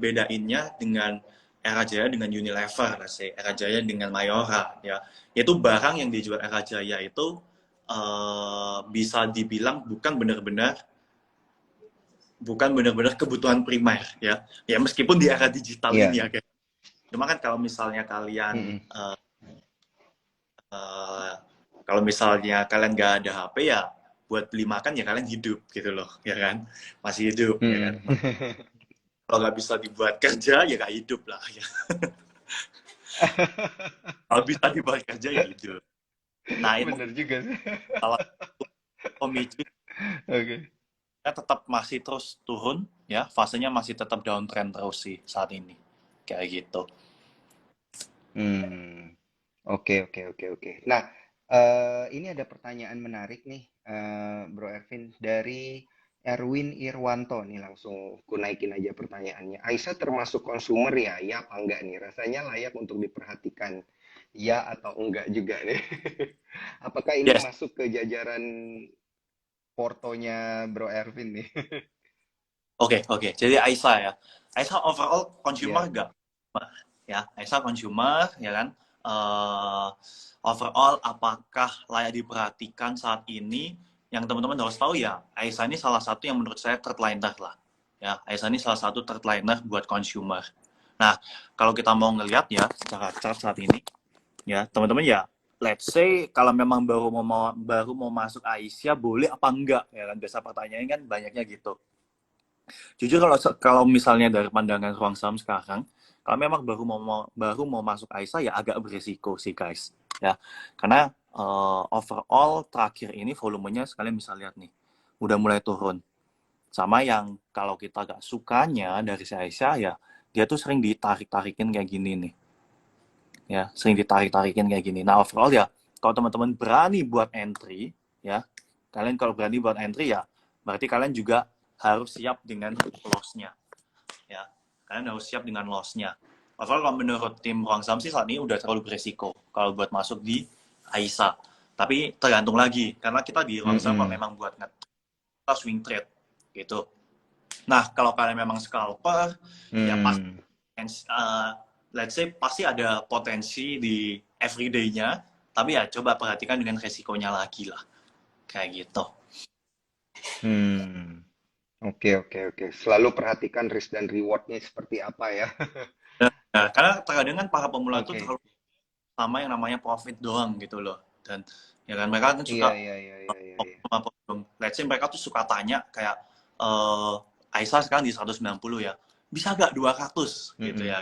dengan RAJ dengan Unilever, let's say RAJ dengan Mayora ya. Yaitu barang yang dijual RAJ itu bisa dibilang bukan benar-benar kebutuhan primer ya. Ya meskipun di era digital Iya. ini ya kayak. Cuma kan Mm-mm. eh, kalau misalnya kalian nggak ada HP ya buat beli makan ya kalian hidup gitu loh, ya kan? Masih hidup ya kan. Mm-mm. Kalau nggak bisa dibuat kerja ya nggak hidup lah ya. Kalau bisa dibuat kerja ya hidup. Nah, itu Bener juga sih. salah satu pemicu Oke. ya tetap masih terus turun ya, fasenya masih tetap downtrend terus sih saat ini. Kayak gitu. Hmm. Oke, oke, oke, oke. Nah, ini ada pertanyaan menarik nih, Bro Ervin, dari Erwin Irwanto nih langsung ku naikin aja pertanyaannya. Aisyah termasuk konsumer ya? Ya apa enggak nih? Rasanya layak untuk diperhatikan. Ya atau enggak juga nih? Apakah ini Yes. masuk ke jajaran portonya Bro Ervin nih? Oke, oke. Jadi Aisyah ya. Aisyah overall consumer Ya, nggak? Ya, Aisyah consumer, ya kan? Eh, overall, apakah layak diperhatikan saat ini? Yang teman-teman harus tahu ya, Aisyah ini salah satu yang menurut saya third liner lah. Ya, Aisyah ini salah satu third liner buat consumer. Nah, kalau kita mau ngelihat ya secara chart saat ini, ya teman-teman ya let's say kalau memang baru mau masuk Aisyah boleh apa enggak ya kan, biasa pertanyaannya kan banyaknya gitu. Jujur kalau misalnya dari pandangan ruang saham sekarang, kalau memang baru mau masuk Aisyah ya agak berisiko sih guys ya, karena overall terakhir ini volumenya sekalian bisa lihat nih udah mulai turun, sama yang kalau kita gak sukanya dari si Aisyah ya dia tuh sering ditarik-tarikin kayak gini nih ya, sering ditarik-tarikin kayak gini. Nah overall ya kalau teman-teman berani buat entry ya, kalian kalau berani buat entry ya berarti kalian juga harus siap dengan loss-nya ya, kalian harus siap dengan loss-nya. Overall kalau menurut tim ruang saham sih saat ini udah terlalu beresiko kalau buat masuk di Aisyah, tapi tergantung lagi karena kita di ruang saham kalau memang buat kita swing trade gitu. Nah kalau kalian memang scalper ya pasti let's say pasti ada potensi di everyday-nya, tapi ya coba perhatikan dengan resikonya lagi lah kayak gitu. Oke, oke, oke. Selalu perhatikan risk dan reward-nya seperti apa ya. Nah, karena terkadang kan para pemula itu Oke. terlalu sama yang namanya profit doang gitu loh, dan ya kan mereka kan Iya, suka iya, iya, iya, iya, iya. let's say mereka tuh suka tanya kayak Aisyah sekarang di 190 ya, bisa gak 200 gitu Mm-mm. ya.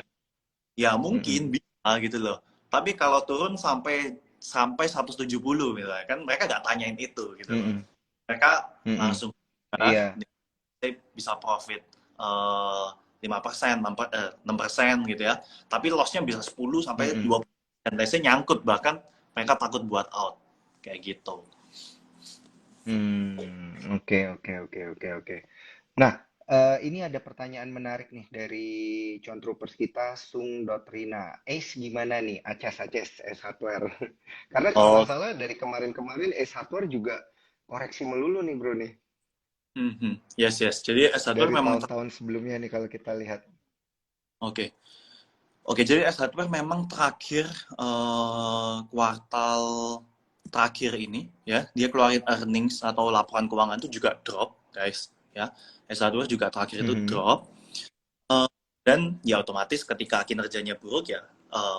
Ya Mm-mm. mungkin bisa gitu loh. Tapi kalau turun sampai sampai 170 misalnya, kan mereka nggak tanyain itu gitu loh. Mm-mm. Mereka Mm-mm. langsung Iya. bisa profit 5%, 6% gitu ya. Tapi loss-nya bisa 10 sampai Mm-mm. 20%. Dan let's say nyangkut, bahkan mereka takut buat out. Kayak gitu. Oke, oke, oke, oke, oke. Nah, ini ada pertanyaan menarik nih dari Controopers kita, Sung.Rina. Ace gimana nih? Acas-acas S hardware. Karena kalau nggak Oh, salah dari kemarin-kemarin S hardware juga koreksi melulu nih bro nih. yes, yes. Jadi S1 Dari memang tahun-tahun sebelumnya nih kalau kita lihat. oke. Oke, jadi S1 memang terakhir kuartal terakhir ini ya, dia keluarin earnings atau laporan keuangan itu juga drop, guys, ya. S1 juga terakhir itu Mhm. drop. Dan ya otomatis ketika kinerjanya buruk ya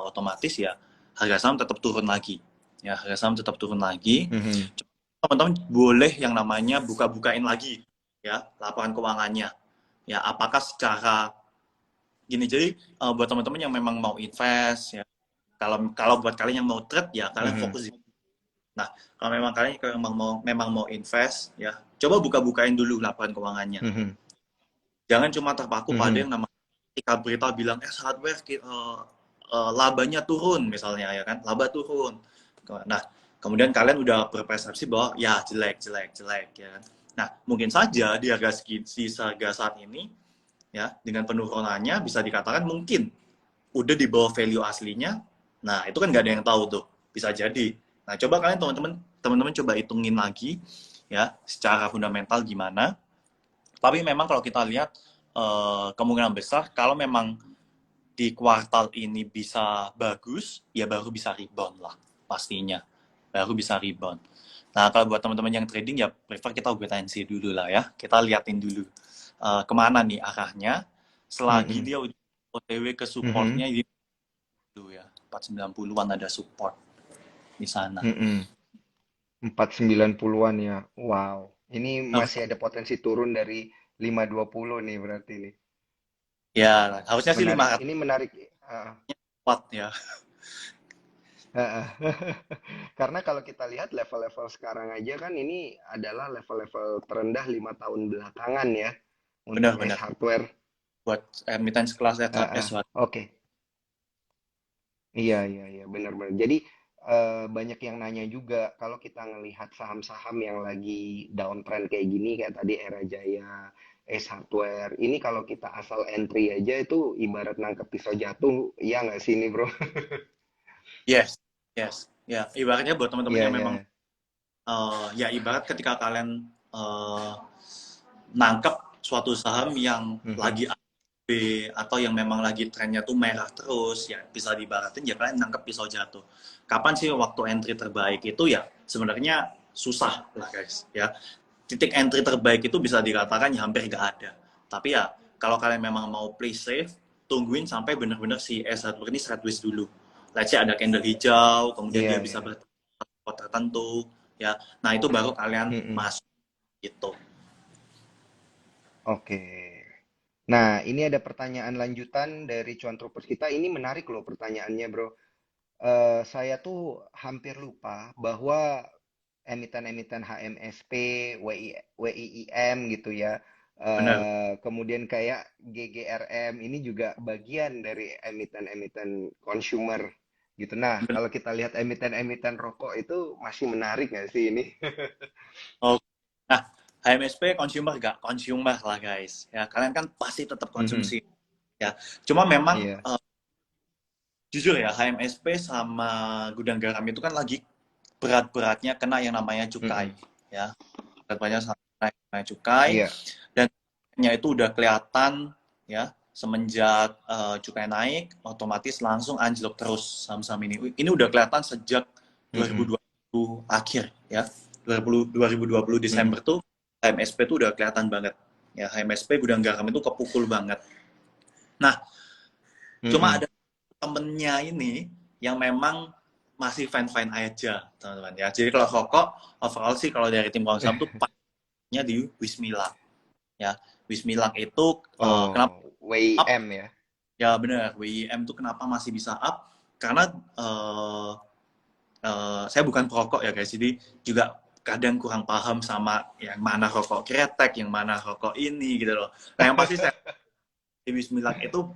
otomatis ya harga saham tetap turun lagi. Ya, harga saham tetap turun lagi. Mhm. Teman-teman boleh yang namanya buka-bukain lagi ya laporan keuangannya. Ya, apakah secara gini, jadi buat teman-teman yang memang mau invest ya, kalau kalau buat kalian yang mau trade ya kalian Mhm. fokus di, nah kalau memang kalian memang mau invest ya, coba buka-bukain dulu laporan keuangannya, Mhm. jangan cuma terpaku pada Mhm. yang namanya ketika berita bilang hardware labanya turun misalnya ya kan, laba turun, nah kemudian kalian udah berpersepsi bahwa ya jelek jelek jelek ya kan. Nah mungkin saja di harga saat ini ya dengan penurunannya bisa dikatakan mungkin udah di bawah value aslinya. Nah, itu kan nggak ada yang tahu tuh. Bisa jadi. Nah, coba kalian teman-teman coba hitungin lagi ya secara fundamental gimana. Tapi memang kalau kita lihat kemungkinan besar kalau memang di kuartal ini bisa bagus, ya baru bisa rebound lah pastinya. Baru bisa rebound. Nah, kalau buat teman-teman yang trading ya prefer kita wait and see dulu lah ya. Kita liatin dulu kemana nih arahnya. Selagi Mhm. dia OTW ke Mhm. supportnya dulu ya, 490-an ada support di sana. Mhm. 490-an ya. Wow. Ini Nah, masih ada potensi turun dari 520 nih berarti nih. ya, harusnya sih Menarik. 500 Ini menarik. Ah, watt ya. ah, ah. Karena kalau kita lihat level-level sekarang aja kan ini adalah level-level terendah 5 tahun belakangan ya untuk S Benar-benar. hardware. Buat emiten kelas Ah, ah. S1. Oke. Iya, iya, iya, benar-benar. Jadi banyak yang nanya juga kalau kita ngelihat saham-saham yang lagi downtrend kayak gini kayak tadi Era Jaya, S Hardware, ini kalau kita asal entry aja itu ibarat nangkep pisau jatuh, iya nggak sih ini bro? Yes, yes. Ya, ibaratnya buat teman-teman Iya, yang iya. memang ya ibarat ketika kalian nangkep suatu saham yang Mhm. lagi B atau yang memang lagi trennya tuh merah terus ya bisa dibaratin ya kalian nangkep pisau jatuh. Kapan sih waktu entry terbaik itu ya sebenarnya susah lah guys ya. Titik entry terbaik itu bisa dikatakan ya hampir nggak ada. Tapi ya kalau kalian memang mau play safe, tungguin sampai benar-benar si S1 ini sideways dulu. Let's say ada candle hijau, kemudian Iya, dia bisa iya. report tertentu, ya. Nah, itu baru kalian Mm-mm. masuk gitu. Oke. Nah, ini ada pertanyaan lanjutan dari cuan trupers kita. Ini menarik loh pertanyaannya, bro. Saya tuh hampir lupa bahwa emiten-emiten HMSP, WIIM gitu ya, Benar. kemudian kayak GGRM ini juga bagian dari emiten-emiten consumer gitu. Nah, Benar. kalau kita lihat emiten-emiten rokok itu masih menarik nggak sih ini? Oke. Nah, HMSP consumer gak? Consumer lah guys. Ya, kalian kan pasti tetap Mhm. konsumsi. Ya, cuma memang Iya. jujur ya, HMSP sama gudang garam itu kan lagi berat-beratnya kena yang namanya cukai. Mhm. Ya, berat-beratnya sama namanya cukai. Iya. Dan nya itu udah kelihatan ya semenjak cukai naik otomatis langsung anjlok terus saham-saham ini. Ini udah kelihatan sejak Mhm. 2020 akhir ya. 2020 Mhm. Desember tuh HMSP tuh udah kelihatan banget. Ya, HMSP gudang garam itu kepukul banget. Nah, cuma Mhm. ada temennya ini yang memang masih fine-fine aja, teman-teman ya. Jadi kalau rokok, overall sih kalau dari tim Konsam tuh paknya di Wismila. Ya, Wismilak itu kenapa Oh, up? WIM ya. Ya benar, WIM tuh kenapa masih bisa up? Karena saya bukan perokok ya guys, jadi juga kadang kurang paham sama yang mana rokok kretek, yang mana rokok ini gitu loh. Nah yang pasti saya di Wismilak itu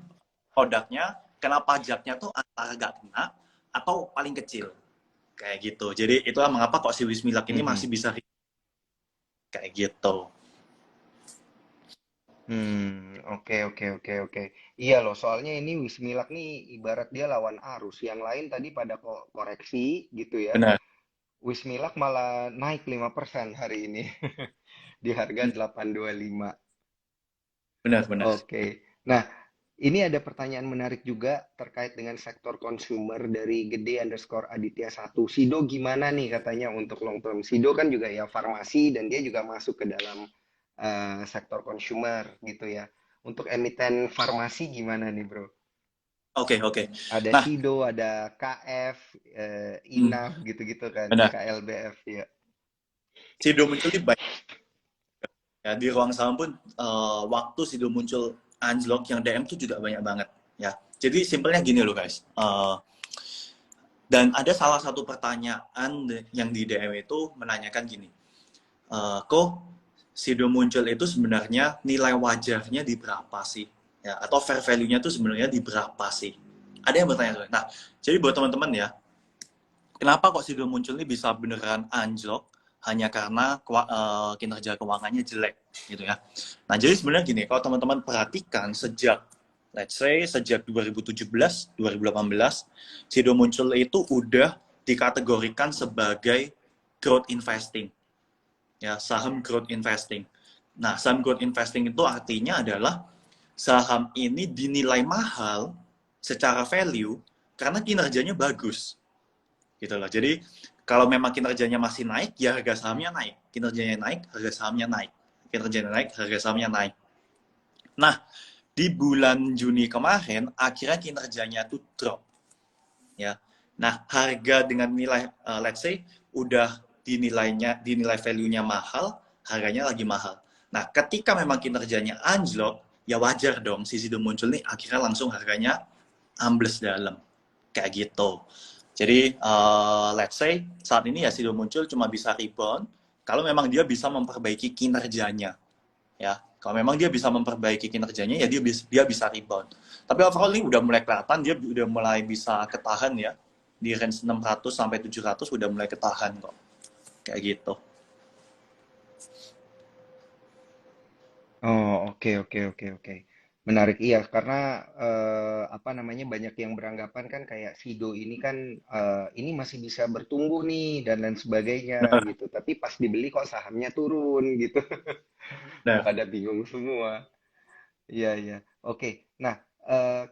produknya kena pajaknya tuh antara gak kena atau paling kecil kayak gitu. Jadi itulah mengapa kok si Wismilak ini masih Mhm. bisa kayak gitu. Oke, oke, oke, oke. Iya loh, soalnya ini Wismilak nih ibarat dia lawan arus. Yang lain tadi pada koreksi gitu ya. Benar, Wismilak malah naik 5% hari ini di harga 825. benar, benar. Oke. Nah, ini ada pertanyaan menarik juga terkait dengan sektor consumer dari Gede underscore Aditya 1. Sido gimana nih katanya untuk long term? Sido kan juga ya farmasi dan dia juga masuk ke dalam sektor consumer gitu ya. Untuk emiten farmasi gimana nih bro? Oke, oke. Ada Nah, Sido, ada KF, hmm, Inaf gitu-gitu kan, benar. KLBF ya. Sido muncul di banyak ya di ruang saham pun waktu Sido muncul anjlok yang DM tuh juga banyak banget ya. Jadi simpelnya gini loh guys. Dan ada salah satu pertanyaan yang di DM itu menanyakan gini. Kok Sido muncul itu sebenarnya nilai wajarnya di berapa sih? Ya, atau fair value-nya itu sebenarnya di berapa sih? Ada yang bertanya. Nah, jadi buat teman-teman ya, kenapa kok Sido muncul ini bisa beneran anjlok hanya karena kinerja keuangannya jelek gitu ya. Nah, jadi sebenarnya gini, kalau teman-teman perhatikan sejak let's say sejak 2017, 2018 Sido muncul itu udah dikategorikan sebagai growth investing ya, saham growth investing. Nah, saham growth investing itu artinya adalah saham ini dinilai mahal secara value karena kinerjanya bagus gitu loh. Jadi kalau memang kinerjanya masih naik, ya harga sahamnya naik. Kinerjanya naik, harga sahamnya naik. Kinerjanya naik, harga sahamnya naik. Nah, di bulan Juni kemarin, akhirnya kinerjanya tuh drop. Ya. Nah, harga dengan nilai, let's say, udah dinilai value-nya mahal, harganya lagi mahal. Nah, ketika memang kinerjanya anjlok, ya wajar dong, sisi itu muncul nih, akhirnya langsung harganya ambles dalam. Kayak gitu. Jadi, let's say saat ini ya Sido muncul cuma bisa rebound kalau memang dia bisa memperbaiki kinerjanya. Ya, kalau memang dia bisa memperbaiki kinerjanya ya dia bisa rebound. Tapi overall ini udah mulai kelihatan dia udah mulai bisa ketahan ya di range 600 sampai 700 udah mulai ketahan kok. Kayak gitu. Oh, oke, oke, oke, oke. Menarik, iya, karena apa namanya banyak yang beranggapan kan kayak Sido ini kan ini masih bisa bertumbuh nih dan lain sebagainya Benar, gitu. Tapi pas dibeli kok sahamnya turun gitu. benar. Pada bingung semua. Iya, iya. Oke. Nah,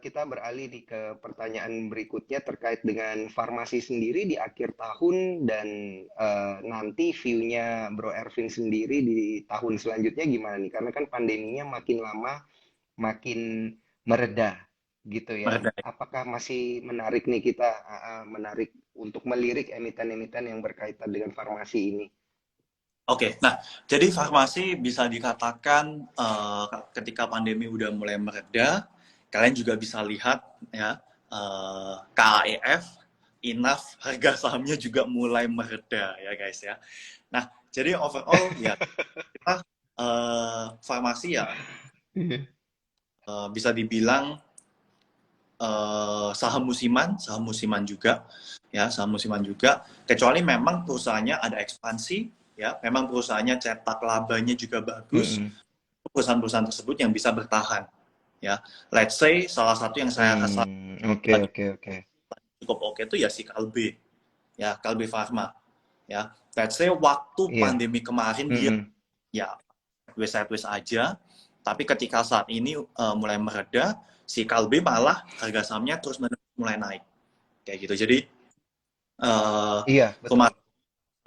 kita beralih nih ke pertanyaan berikutnya terkait dengan farmasi sendiri di akhir tahun dan nanti view-nya Bro Ervin sendiri di tahun selanjutnya gimana nih? Karena kan pandeminya makin lama makin mereda gitu ya. Meredai. Apakah masih menarik nih kita menarik untuk melirik emiten-emiten yang berkaitan dengan farmasi ini? Oke, nah jadi farmasi bisa dikatakan ketika pandemi udah mulai mereda, kalian juga bisa lihat ya KAEF, INAF, harga sahamnya juga mulai mereda ya guys ya. Nah jadi overall ya kita farmasi ya bisa dibilang saham musiman juga, ya saham musiman juga. Kecuali memang perusahaannya ada ekspansi, ya, memang perusahaannya cetak labanya juga bagus, Mm-mm. perusahaan-perusahaan tersebut yang bisa bertahan, ya. Let's say salah satu yang saya rasa Oke, lagi oke, oke. cukup oke itu ya si Kalbe, ya Kalbe Pharma, ya. Let's say waktu Iya. pandemi kemarin dia Mm-mm. ya sideways aja, tapi ketika saat ini mulai mereda, si Kalbe malah harga sahamnya terus mulai naik kayak gitu. Jadi Iya, rumah betul.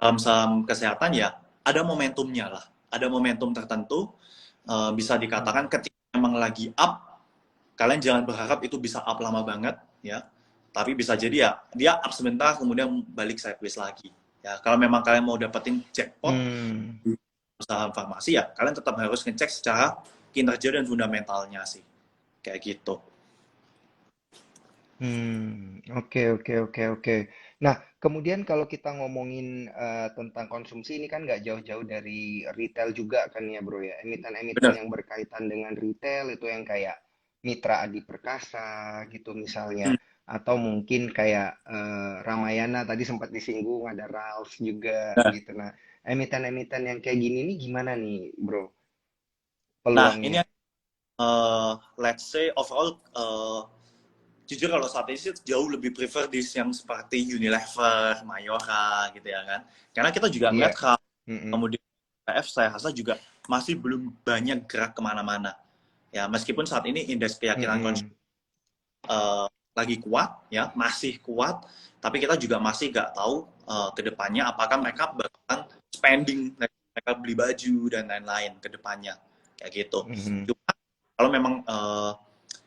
saham-saham kesehatan ya ada momentumnya lah, ada momentum tertentu. Bisa dikatakan Mm. ketika memang lagi up, kalian jangan berharap itu bisa up lama banget ya, tapi bisa jadi ya dia up sebentar kemudian balik sideways lagi ya. Kalau memang kalian mau dapetin jackpot Hmm. di saham farmasi ya kalian tetap harus ngecek secara kinerja dan fundamentalnya sih kayak gitu. Oke, oke, oke, oke. Nah, kemudian kalau kita ngomongin tentang konsumsi ini kan nggak jauh-jauh dari retail juga kan ya bro ya. Emiten-emiten Benar. yang berkaitan dengan retail itu yang kayak Mitra Adi Perkasa gitu misalnya. Hmm. Atau mungkin kayak Ramayana tadi sempat disinggung, ada Ralph juga Nah, gitu. Nah, emiten-emiten yang kayak gini nih gimana nih bro nah ini peluangnya? let's say overall jujur kalau saat ini sih jauh lebih prefer di yang seperti Unilever, Mayora gitu ya kan. Karena kita juga ngeliat Iya. kalau Mm-mm. kemudian PF saya rasa juga masih belum banyak gerak kemana-mana. Ya meskipun saat ini indeks keyakinan konsumen Mm-mm. lagi kuat ya masih kuat, tapi kita juga masih nggak tahu ke depannya apakah mereka bakalan spending, mereka beli baju dan lain-lain ke depannya kayak gitu. Mm-mm. Cuma kalau memang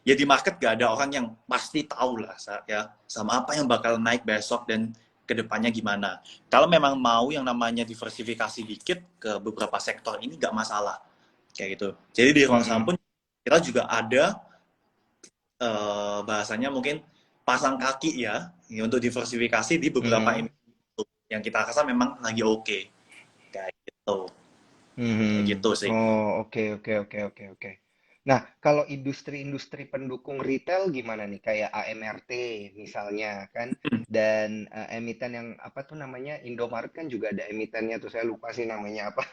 ya di market gak ada orang yang pasti tahu lah ya sama apa yang bakal naik besok dan kedepannya gimana. Kalau memang mau yang namanya diversifikasi dikit ke beberapa sektor ini gak masalah kayak gitu. Jadi di ruang saham Mm-mm. pun kita juga ada bahasanya mungkin pasang kaki ya, untuk diversifikasi di beberapa Mm-mm. emiten yang kita rasa memang lagi oke kayak gitu, kayak Mhm. gitu sih. Oh, oke, oke, oke, oke, oke. Nah, kalau industri-industri pendukung retail gimana nih? Kayak AMRT misalnya kan, dan emiten yang apa tuh namanya Indomaret kan juga ada emitennya tuh saya lupa sih namanya apa.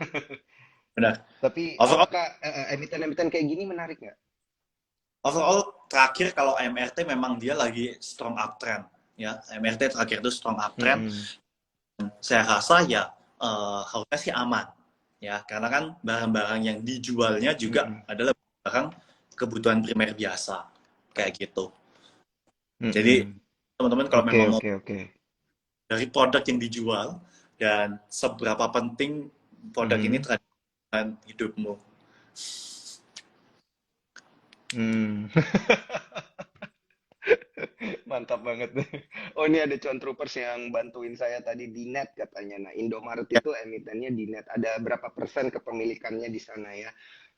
Benar. Tapi Overall apakah emiten-emiten kayak gini menarik nggak? Overall terakhir kalau MRT memang dia lagi strong uptrend ya. MRT terakhir itu strong uptrend. Mm-mm. Saya rasa ya harusnya sih aman ya karena kan barang-barang yang dijualnya juga Mm-mm. adalah barang kebutuhan primer biasa kayak gitu. Jadi Mm-mm. teman-teman kalau Oke, memang mau oke, oke. dari produk yang dijual dan seberapa penting produk ini Mhm. terhadap hidupmu. Hmm. Mantap banget. Oh, ini ada John Troopers yang bantuin saya tadi di net katanya. Nah, Indomaret Ya, itu emitennya di net. Ada berapa persen kepemilikannya di sana ya?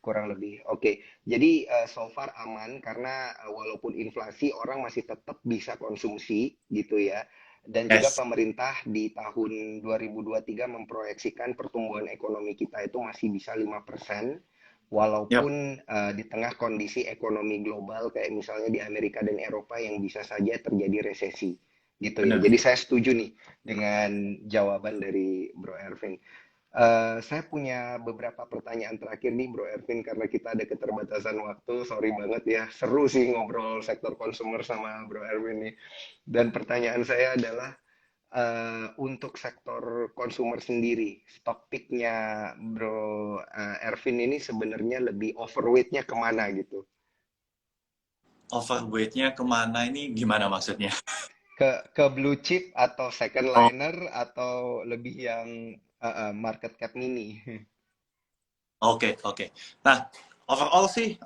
Kurang lebih. Oke. Jadi so far aman karena walaupun inflasi orang masih tetap bisa konsumsi gitu ya. Dan juga yes. pemerintah di tahun 2023 memproyeksikan pertumbuhan ekonomi kita itu masih bisa 5%. Yap, Walaupun di tengah kondisi ekonomi global kayak misalnya di Amerika dan Eropa yang bisa saja terjadi resesi gitu ya. benar. Jadi saya setuju nih dengan jawaban dari Bro Ervin. Saya punya beberapa pertanyaan terakhir nih Bro Ervin karena kita ada keterbatasan waktu. Sorry banget ya. Seru sih ngobrol sektor consumer sama Bro Ervin nih. Dan pertanyaan saya adalah untuk sektor consumer sendiri, stock picknya Bro Ervin ini sebenarnya lebih overweight-nya kemana gitu? Overweight-nya kemana ini gimana maksudnya? Ke blue chip atau second Oh, liner atau lebih yang market cap mini? oke, oke. Nah, Overall sih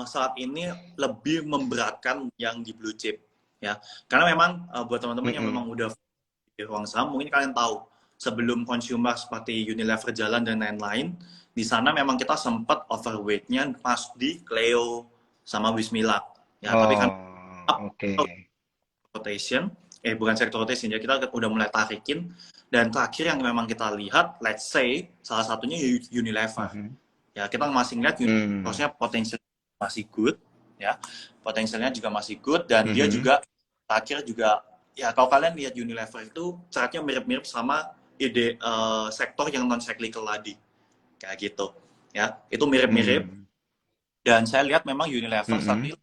saat ini lebih memberatkan yang di blue chip ya. Karena memang buat teman-teman yang Mm-mm. memang udah di ruang saham, mungkin kalian tahu sebelum consumer seperti Unilever jalan dan lain-lain, di sana memang kita sempat overweight-nya pas di Cleo sama Wismila. Ya, tapi kan Oh, up oke. rotation, bukan sektor rotation ya, kita udah mulai tarikin. Dan terakhir yang memang kita lihat, let's say salah satunya Unilever. Mhm. Ya, kita masih ngeliat Hmm. harusnya potensial masih good, ya, potensialnya juga masih good, dan dia Mhm. juga terakhir juga, ya kalau kalian lihat Unilever itu caranya mirip-mirip sama ide sektor yang non cyclical tadi, kayak gitu, ya, itu mirip-mirip. Hmm. Dan saya lihat memang Unilever saat Mhm. ini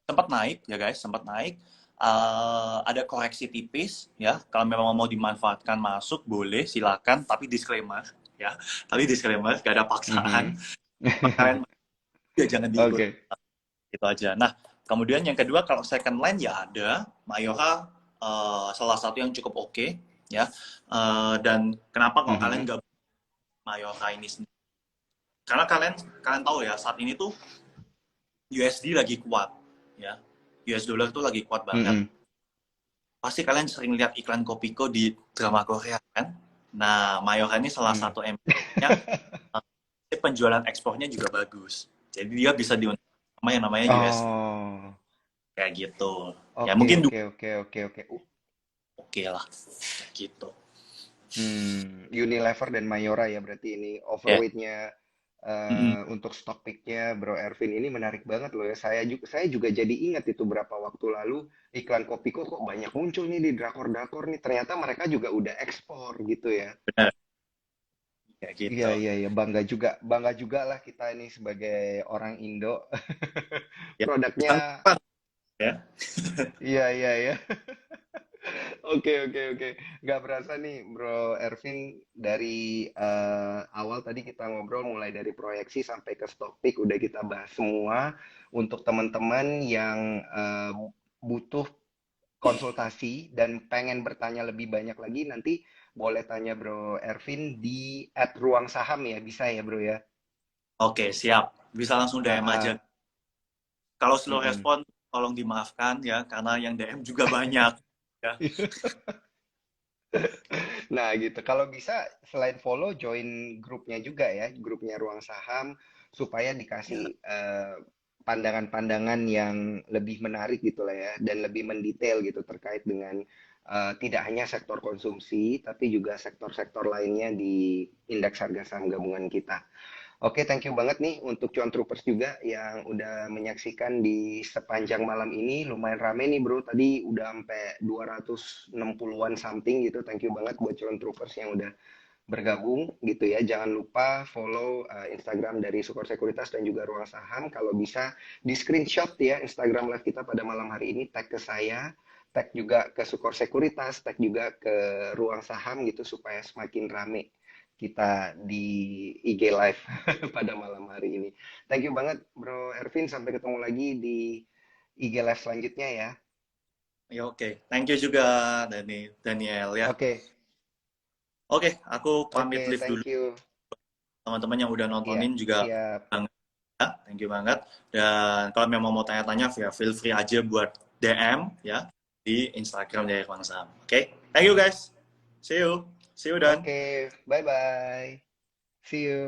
sempat naik ya guys, sempat naik. Ada koreksi tipis ya, kalau memang mau dimanfaatkan masuk boleh silakan, tapi disclaimer ya, tapi disclaimer gak ada paksaan. Mhm. Kalian ya jangan diikut, Oke. gitu aja. Nah, kemudian yang kedua kalau second line ya ada Mayora, salah satu yang cukup oke ya. Dan kenapa kok kalian Mhm. nggak Mayora ini sendiri? Karena kalian kalian tahu ya saat ini tuh USD lagi kuat ya. US dollar tuh lagi kuat banget. Mhm. Pasti kalian sering lihat iklan Kopiko di drama Korea kan? Nah, Mayora ini salah Hmm. satu emblem-nya, penjualan ekspornya juga bagus. Jadi dia bisa diuntung sama yang namanya USD Oh, kayak gitu. Ya oke mungkin oke oke oke oke. oke lah gitu. Unilever dan Mayora ya berarti ini Ya. overweightnya Mm-mm. untuk stock picknya Bro Ervin ini menarik banget loh ya. Saya juga jadi ingat itu berapa waktu lalu iklan Kopiko kok banyak muncul nih di drakor-drakor nih. Ternyata mereka juga udah ekspor gitu ya. Benar kayak Iya gitu. iya iya bangga juga lah kita ini sebagai orang Indo. Ya pesan Produknya ya. iya iya iya. Oke oke oke. Nggak berasa nih Bro Ervin dari awal tadi kita ngobrol mulai dari proyeksi sampai ke stock pick udah kita bahas semua. Untuk teman-teman yang butuh konsultasi dan pengen bertanya lebih banyak lagi nanti boleh tanya Bro Ervin di @ruang saham ya bisa ya Bro ya. Oke siap. Bisa langsung Ah, DM aja. ah. Kalau slow Mm-mm. respon tolong dimaafkan ya karena yang DM juga banyak. Ya. Nah, gitu. Kalau bisa selain follow, join grupnya juga ya, grupnya Ruang Saham, supaya Ya. dikasih pandangan-pandangan yang lebih menarik gitu lah ya, dan lebih mendetail gitu terkait dengan tidak hanya sektor konsumsi, tapi juga sektor-sektor lainnya di indeks harga saham gabungan kita. Oke, thank you banget nih untuk Cuan Troopers juga yang udah menyaksikan di sepanjang malam ini. Lumayan rame nih bro, tadi udah sampai 260-an something gitu. Thank you banget buat Cuan Troopers yang udah bergabung gitu ya. Jangan lupa follow Instagram dari Sukor Sekuritas dan juga Ruang Saham. Kalau bisa di screenshot ya Instagram live kita pada malam hari ini, tag ke saya, tag juga ke Sukor Sekuritas, tag juga ke Ruang Saham gitu supaya semakin rame kita di IG Live pada malam hari ini. Thank you banget Bro Ervin, sampai ketemu lagi di IG Live selanjutnya ya. Ya oke. Thank you juga Daniel ya. Oke, Oke, aku pamit oke, live dulu. thank you. Teman-teman yang udah Iya, nontonin juga siap. banget. Ya, thank you banget. Dan kalau memang mau tanya-tanya, ya feel free aja buat DM ya di Instagram dari Bang Sam. Oke, thank you guys. See you. See you Dan. Oke, bye bye. See you.